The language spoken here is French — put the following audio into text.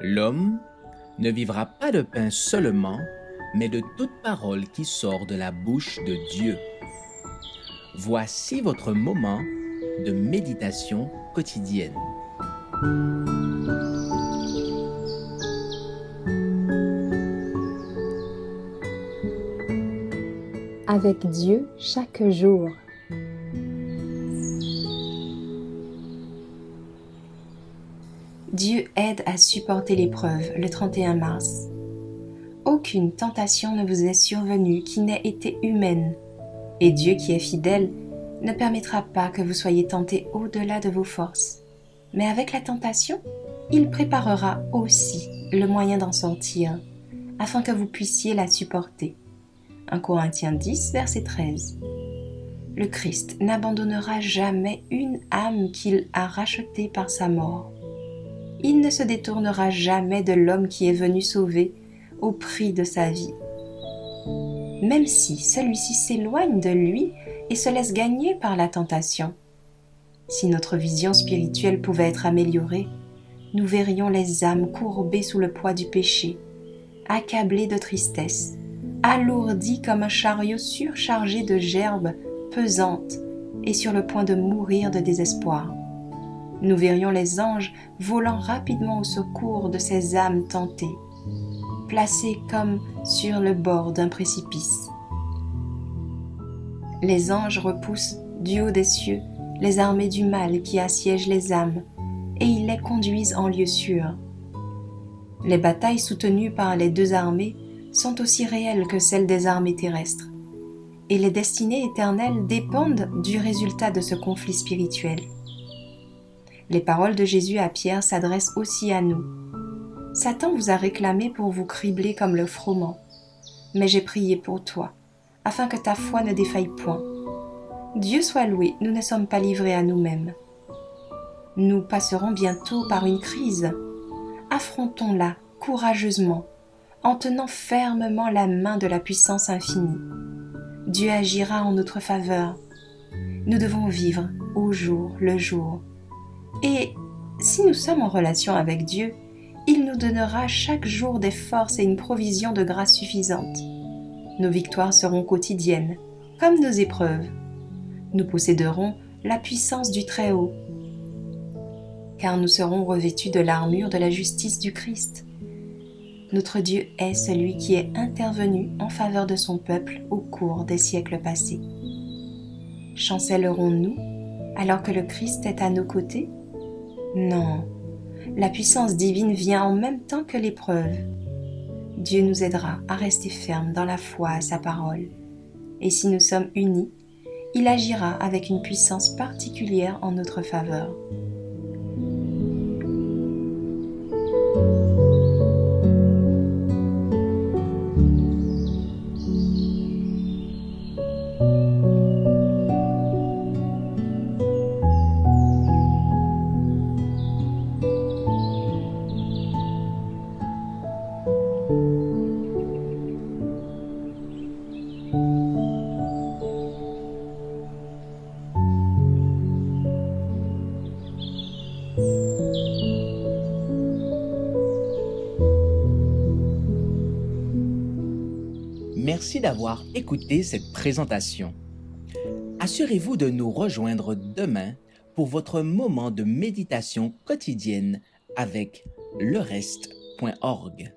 L'homme ne vivra pas de pain seulement, mais de toute parole qui sort de la bouche de Dieu. Voici votre moment de méditation quotidienne. Avec Dieu chaque jour. Dieu aide à supporter l'épreuve, le 31 mars. Aucune tentation ne vous est survenue qui n'ait été humaine, et Dieu qui est fidèle ne permettra pas que vous soyez tentés au-delà de vos forces. Mais avec la tentation, il préparera aussi le moyen d'en sortir, afin que vous puissiez la supporter. 1 Corinthiens 10, verset 13. Le Christ n'abandonnera jamais une âme qu'il a rachetée par sa mort. Il ne se détournera jamais de l'homme qui est venu sauver au prix de sa vie. Même si celui-ci s'éloigne de lui et se laisse gagner par la tentation. Si notre vision spirituelle pouvait être améliorée, nous verrions les âmes courbées sous le poids du péché, accablées de tristesse, alourdies comme un chariot surchargé de gerbes pesantes et sur le point de mourir de désespoir. Nous verrions les anges volant rapidement au secours de ces âmes tentées, placées comme sur le bord d'un précipice. Les anges repoussent du haut des cieux les armées du mal qui assiègent les âmes, et ils les conduisent en lieu sûr. Les batailles soutenues par les deux armées sont aussi réelles que celles des armées terrestres, et les destinées éternelles dépendent du résultat de ce conflit spirituel. Les paroles de Jésus à Pierre s'adressent aussi à nous. Satan vous a réclamé pour vous cribler comme le froment, mais j'ai prié pour toi, afin que ta foi ne défaille point. Dieu soit loué, nous ne sommes pas livrés à nous-mêmes. Nous passerons bientôt par une crise. Affrontons-la courageusement, en tenant fermement la main de la puissance infinie. Dieu agira en notre faveur. Nous devons vivre au jour le jour. Et si nous sommes en relation avec Dieu, il nous donnera chaque jour des forces et une provision de grâce suffisante. Nos victoires seront quotidiennes, comme nos épreuves. Nous posséderons la puissance du Très-Haut, car nous serons revêtus de l'armure de la justice du Christ. Notre Dieu est celui qui est intervenu en faveur de son peuple au cours des siècles passés. Chancellerons-nous alors que le Christ est à nos côtés ? Non, la puissance divine vient en même temps que l'épreuve. Dieu nous aidera à rester fermes dans la foi à sa parole. Et si nous sommes unis, il agira avec une puissance particulière en notre faveur. Merci d'avoir écouté cette présentation. Assurez-vous de nous rejoindre demain pour votre moment de méditation quotidienne avec lereste.org.